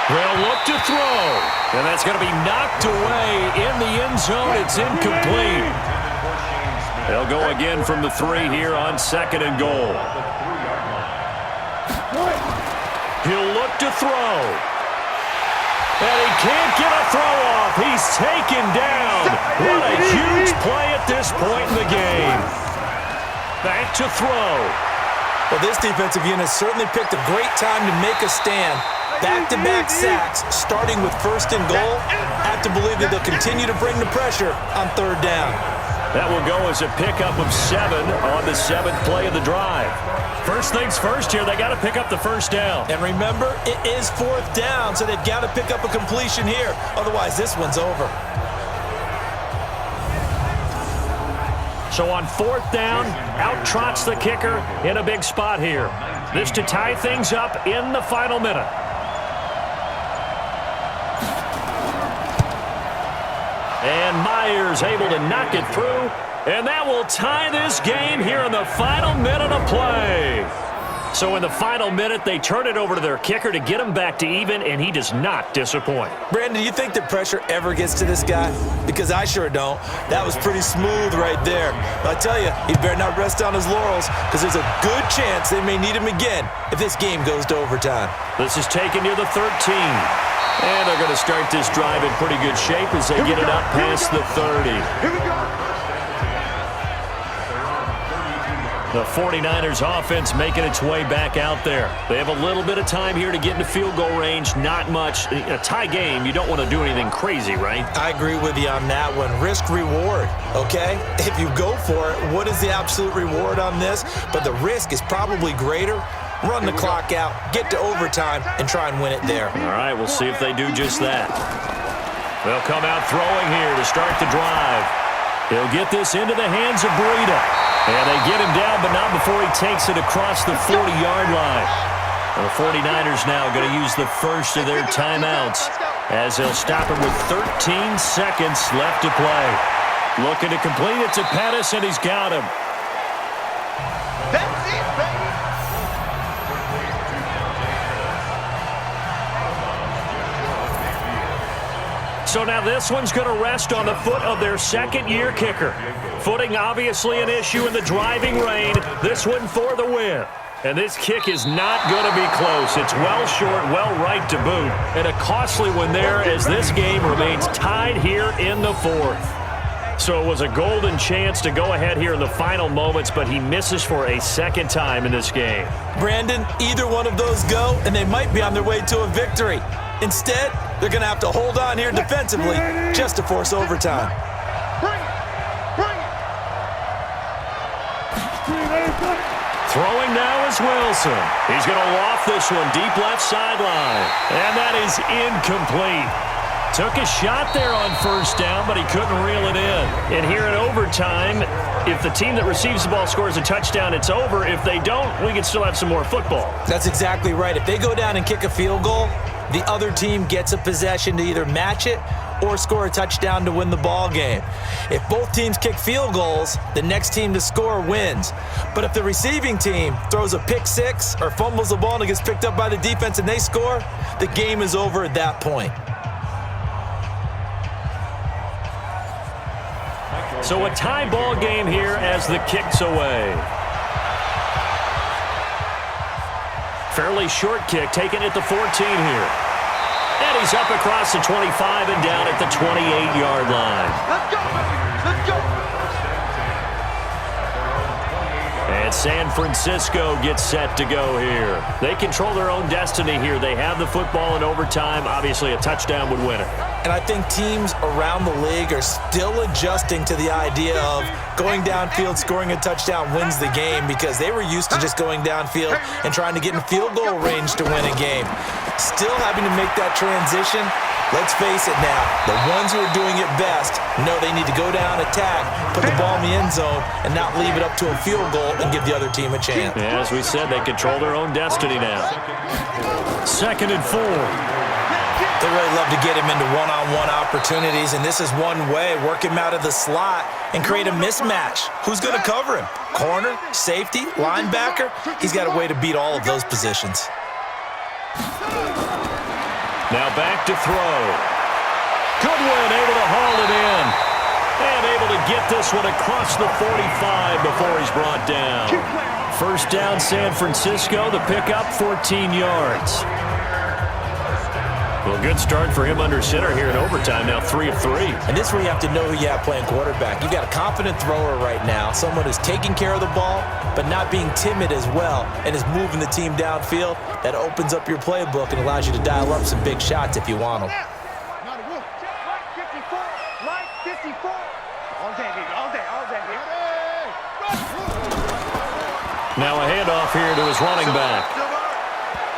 [SPEAKER 1] They'll look to throw. And that's going to be knocked away in the end zone. It's incomplete. They'll go again from the 3 here on 2nd and goal. He'll look to throw. And he can't get a throw off. He's taken down. What a huge play at this point in the game. Back to throw.
[SPEAKER 2] Well, this defensive unit certainly picked a great time to make a stand. Back-to-back sacks, starting with 1st and goal. Have to believe that they'll continue to bring the pressure on 3rd down.
[SPEAKER 1] That will go as a pickup of 7 on the 7th play of the drive. First things first here, they got to pick up the 1st down.
[SPEAKER 2] And remember, it is 4th down, so they've got to pick up a completion here. Otherwise, this one's over.
[SPEAKER 1] So on 4th down, out trots the kicker in a big spot here. This to tie things up in the final minute. And Myers able to knock it through. And that will tie this game here in the final minute of play. So in the final minute, they turn it over to their kicker to get him back to even, and he does not disappoint.
[SPEAKER 2] Brandon, do you think the pressure ever gets to this guy? Because I sure don't. That was pretty smooth right there. But I tell you, he better not rest on his laurels because there's a good chance they may need him again if this game goes to overtime.
[SPEAKER 1] This is taken near the 13. And they're going to start this drive in pretty good shape as they get it up past the 30.
[SPEAKER 4] Here we go.
[SPEAKER 1] The 49ers offense making its way back out there. They have a little bit of time here to get into field goal range. Not much. A tie game, you don't want to do anything crazy, right?
[SPEAKER 2] I agree with you on that one. Risk reward, okay? If you go for it, what is the absolute reward on this? But the risk is probably greater. Run the clock out, get to overtime, and try and win it there.
[SPEAKER 1] All right, we'll see if they do just that. They'll come out throwing here to start the drive. He'll get this into the hands of Breida. And they get him down, but not before he takes it across the 40-yard line. And the 49ers now going to use the first of their timeouts as they'll stop it with 13 seconds left to play. Looking to complete it to Pettis, and he's got him.
[SPEAKER 4] That's it, baby.
[SPEAKER 1] So now this one's going to rest on the foot of their second-year kicker. Footing obviously an issue in the driving rain. This one for the win. And this kick is not going to be close. It's well short, well right to boot. And a costly one there as this game remains tied here in the fourth. So it was a golden chance to go ahead here in the final moments, but he misses for a second time in this game.
[SPEAKER 2] Brandon, either one of those go, and they might be on their way to a victory. Instead, they're going to have to hold on here defensively just to force overtime.
[SPEAKER 1] Throwing now is Wilson. He's going to loft this one deep left sideline. And that is incomplete. Took a shot there on first down, but he couldn't reel it in. And here in overtime, if the team that receives the ball scores a touchdown, it's over. If they don't, we can still have some more football.
[SPEAKER 2] That's exactly right. If they go down and kick a field goal, the other team gets a possession to either match it or score a touchdown to win the ball game. If both teams kick field goals, the next team to score wins. But if the receiving team throws a pick six or fumbles the ball and it gets picked up by the defense and they score, the game is over at that point.
[SPEAKER 1] So a tie ball game here as the kick's away. Fairly short kick taken at the 14 here. And he's up across the 25 and down at the 28-yard line.
[SPEAKER 4] Let's go, baby. Let's go.
[SPEAKER 1] And San Francisco gets set to go here. They control their own destiny here. They have the football in overtime. Obviously, a touchdown would win it.
[SPEAKER 2] And I think teams around the league are still adjusting to the idea of going downfield, scoring a touchdown wins the game, because they were used to just going downfield and trying to get in field goal range to win a game. Still having to make that transition. Let's face it now, the ones who are doing it best know they need to go down, attack, put the ball in the end zone, and not leave it up to a field goal and give the other team a chance.
[SPEAKER 1] Yeah, as we said, they control their own destiny now. 2nd and 4.
[SPEAKER 2] They really love to get him into one-on-one opportunities, and this is one way. Work him out of the slot and create a mismatch. Who's going to cover him? Corner, safety, linebacker? He's got a way to beat all of those positions.
[SPEAKER 1] Now back to throw. Goodwin able to haul it in. And able to get this one across the 45 before he's brought down. First down, San Francisco. The pickup, 14 yards. Well, good start for him under center here in overtime. Now 3 of 3.
[SPEAKER 2] And this is where you have to know who you have playing quarterback. You've got a confident thrower right now, someone who's taking care of the ball, but not being timid as well, and is moving the team downfield. That opens up your playbook and allows you to dial up some big shots if you want them.
[SPEAKER 4] Right 54. Right 54. All day, baby. All day. All day, baby.
[SPEAKER 1] Now a handoff here to his running back.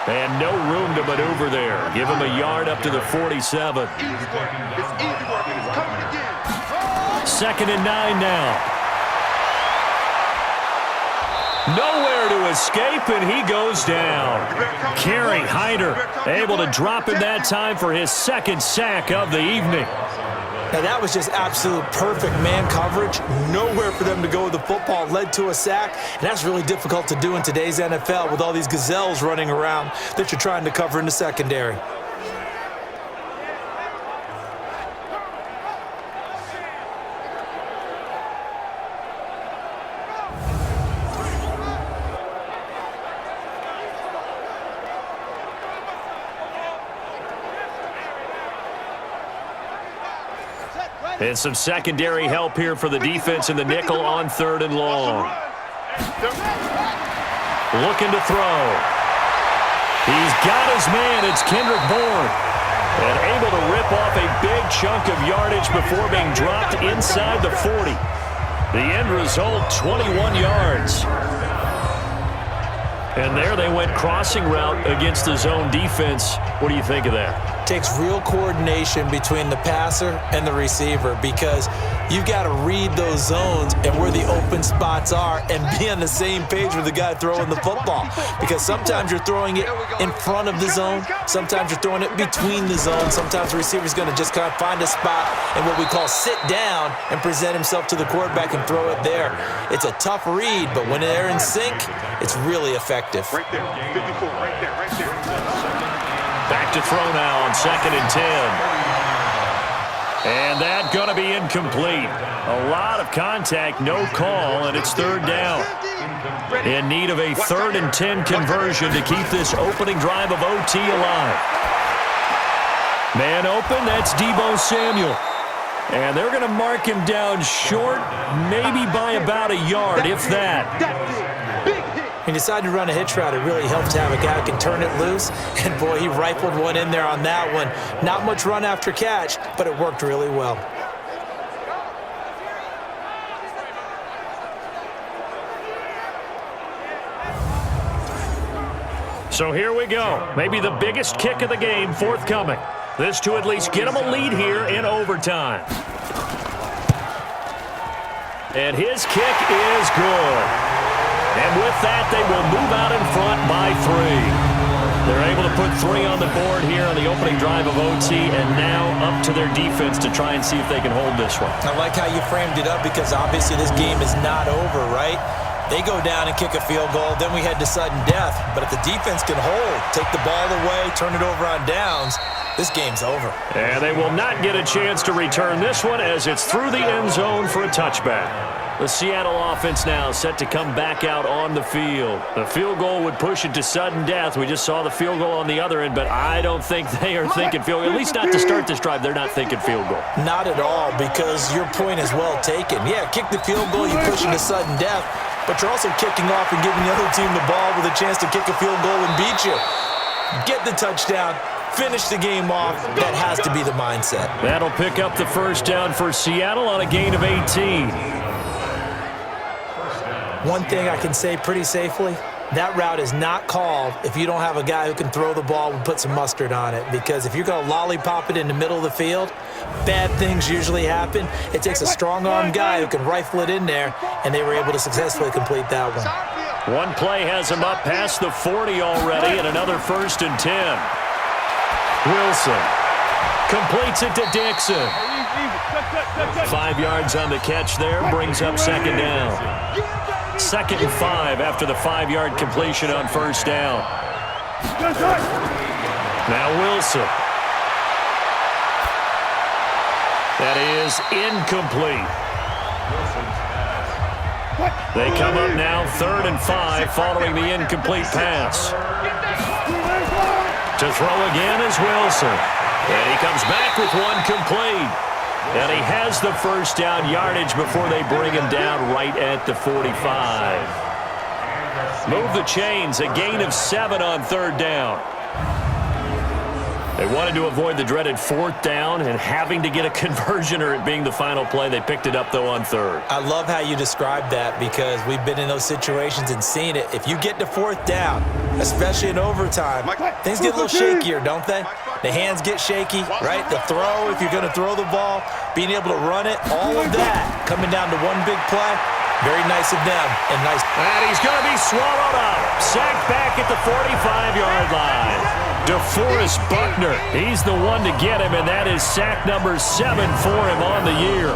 [SPEAKER 1] And no room to maneuver there. Give him a yard up to the 47.
[SPEAKER 4] Easy work. It's easy work. It's coming again.
[SPEAKER 1] 2nd and 9 now. Nowhere to escape, and he goes down. Kerry Hyder able to drop him that time for his 2nd sack of the evening.
[SPEAKER 2] Now that was just absolute perfect man coverage. Nowhere for them to go with the football. Led to a sack, and that's really difficult to do in today's NFL with all these gazelles running around that you're trying to cover in the secondary.
[SPEAKER 1] And some secondary help here for the defense in the nickel on 3rd and long. Looking to throw. He's got his man. It's Kendrick Bourne. And able to rip off a big chunk of yardage before being dropped inside the 40. The end result, 21 yards. And there they went crossing route against the zone defense. What do you think of that?
[SPEAKER 2] Takes real coordination between the passer and the receiver because you've got to read those zones and where the open spots are and be on the same page with the guy throwing the football. Because sometimes you're throwing it in front of the zone. Sometimes you're throwing it between the zones. Sometimes the receiver's going to just kind of find a spot and what we call sit down and present himself to the quarterback and throw it there. It's a tough read, but when they're in sync, it's really effective.
[SPEAKER 4] Right there, 54, right there, right there.
[SPEAKER 1] Back to throw now on 2nd and 10. And that's going to be incomplete. A lot of contact, no call, and it's 3rd down. In need of a 3rd and 10 conversion to keep this opening drive of OT alive. Man open, that's Deebo Samuel. And they're going to mark him down short, maybe by about a yard, if that.
[SPEAKER 2] He decided to run a hitch route. It really helps to have a guy who can turn it loose. And, boy, he rifled one in there on that one. Not much run after catch, but it worked really well.
[SPEAKER 1] So here we go. Maybe the biggest kick of the game forthcoming. This to at least get them a lead here in overtime. And his kick is good. And with that, they will move out in front by 3. They're able to put 3 on the board here on the opening drive of OT, and now up to their defense to try and see if they can hold this one.
[SPEAKER 2] I like how you framed it up because obviously this game is not over, right? They go down and kick a field goal, then we head to sudden death. But if the defense can hold, take the ball away, turn it over on downs, this game's over.
[SPEAKER 1] And they will not get a chance to return this one as it's through the end zone for a touchback. The Seattle offense now set to come back out on the field. The field goal would push it to sudden death. We just saw the field goal on the other end, but I don't think they are thinking field goal. At least not to start this drive. They're not thinking field goal.
[SPEAKER 2] Not at all, because your point is well taken. Yeah, kick the field goal, you push it to sudden death, but you're also kicking off and giving the other team the ball with a chance to kick a field goal and beat you. Get the touchdown. Finish the game off. That has to be the mindset.
[SPEAKER 1] That'll pick up the first down for Seattle on a gain of 18.
[SPEAKER 2] One thing I can say pretty safely, that route is not called if you don't have a guy who can throw the ball and put some mustard on it. Because if you're going to lollipop it in the middle of the field, bad things usually happen. It takes a strong-arm guy who can rifle it in there, and they were able to successfully complete that one.
[SPEAKER 1] One play has him up past the 40 already, and another 1st and 10. Wilson completes it to Dixon. 5 yards on the catch there, brings up 2nd down. 2nd and 5 after the 5-yard completion on 1st down. Now Wilson. That is incomplete. They come up now 3rd and 5 following the incomplete pass. To throw again is Wilson. And he comes back with one complete. And he has the first down yardage before they bring him down right at the 45. Move the chains, a gain of 7 on 3rd down. They wanted to avoid the dreaded 4th down and having to get a conversion or it being the final play. They picked it up, though, on 3rd.
[SPEAKER 2] I love how you described that because we've been in those situations and seen it. If you get to 4th down, especially in overtime, things get a little shakier, don't they? The hands get shaky, right? The throw, if you're going to throw the ball, being able to run it, all of that coming down to one big play. Very nice of them and nice.
[SPEAKER 1] And he's going to be swallowed up. Sacked back at the 45-yard line. DeForest Buckner, he's the one to get him, and that is sack number 7 for him on the year.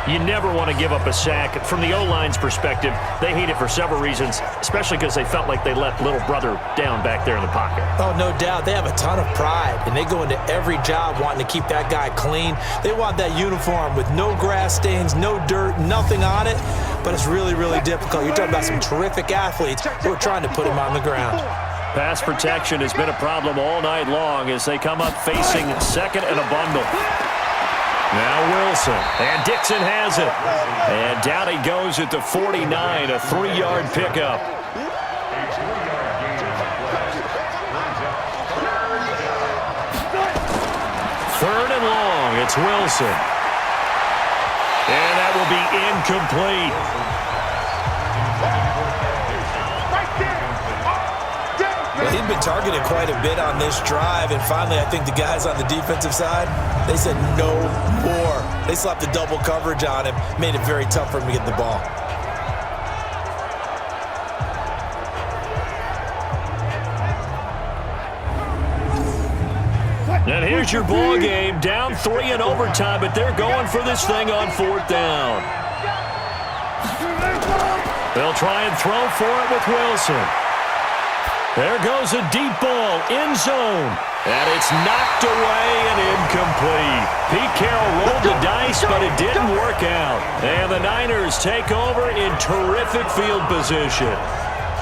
[SPEAKER 1] You never want to give up a sack. From the O-line's perspective, they hate it for several reasons, especially because they felt like they let little brother down back there in the pocket.
[SPEAKER 2] Oh, no doubt. They have a ton of pride, and they go into every job wanting to keep that guy clean. They want that uniform with no grass stains, no dirt, nothing on it, but it's really, really difficult. You're talking about some terrific athletes who are trying to put him on the ground.
[SPEAKER 1] Pass protection has been a problem all night long as they come up facing 2nd and a bundle. Now Wilson, and Dixon has it. And down he goes at the 49, a 3-yard pickup. Third and long, it's Wilson. And that will be incomplete.
[SPEAKER 2] Well, he'd been targeted quite a bit on this drive, and finally I think the guys on the defensive side, they said no more. They slapped the double coverage on him, made it very tough for him to get the ball.
[SPEAKER 1] And here's your ball game, down 3 in overtime, but they're going for this thing on 4th down. They'll try and throw for it with Wilson. There goes a deep ball, end zone. And it's knocked away and incomplete. Pete Carroll rolled the dice, but it didn't work out. And the Niners take over in terrific field position.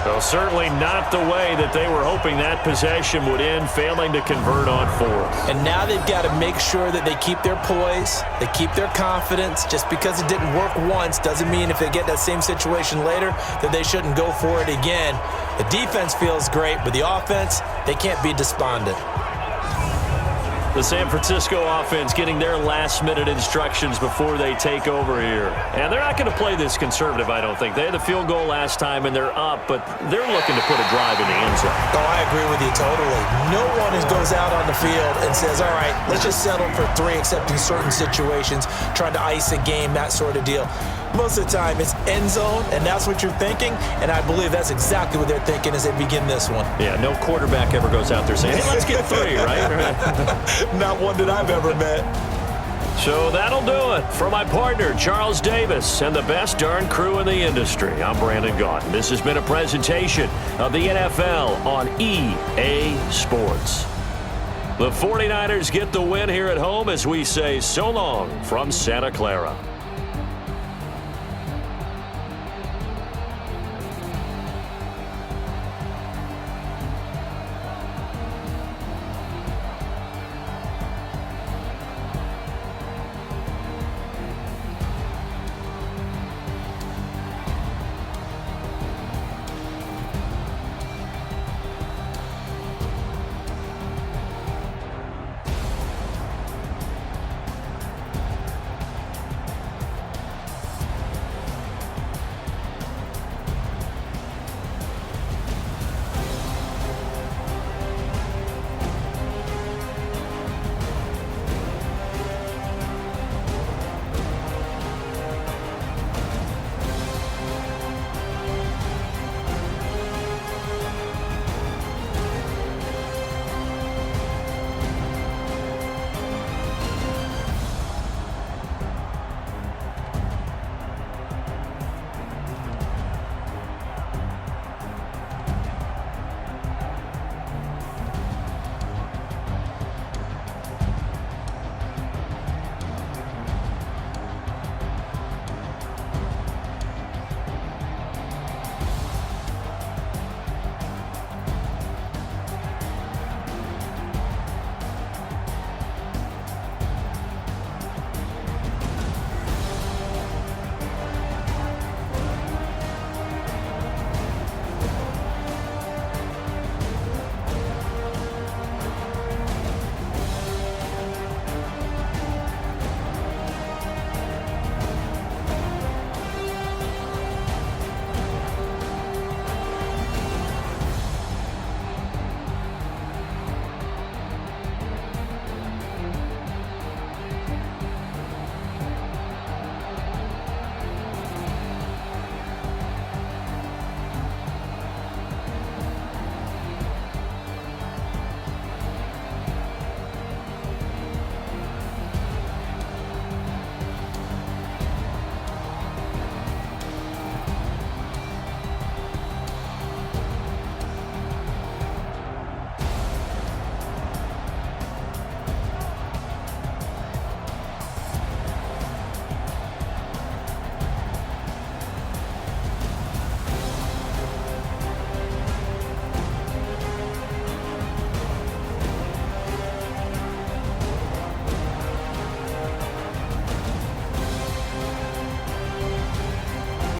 [SPEAKER 1] Well, certainly not the way that they were hoping that possession would end, failing to convert on 4th.
[SPEAKER 2] And now they've got to make sure that they keep their poise, they keep their confidence. Just because it didn't work once doesn't mean if they get that same situation later that they shouldn't go for it again. The defense feels great, but the offense, they can't be despondent.
[SPEAKER 1] The San Francisco offense getting their last-minute instructions before they take over here. And they're not going to play this conservative, I don't think. They had the field goal last time, and they're up, but they're looking to put a drive in the end zone.
[SPEAKER 2] Oh, I agree with you totally. No one goes out on the field and says, all right, let's just settle for 3, except in certain situations, trying to ice a game, that sort of deal. Most of the time, it's end zone, and that's what you're thinking, and I believe that's exactly what they're thinking as they begin this one.
[SPEAKER 1] Yeah, no quarterback ever goes out there saying, hey, let's get 3, right?
[SPEAKER 2] Not one that I've ever met.
[SPEAKER 1] So that'll do it. For my partner, Charles Davis, and the best darn crew in the industry, I'm Brandon Gaudin. This has been a presentation of the NFL on EA Sports. The 49ers get the win here at home as we say so long from Santa Clara.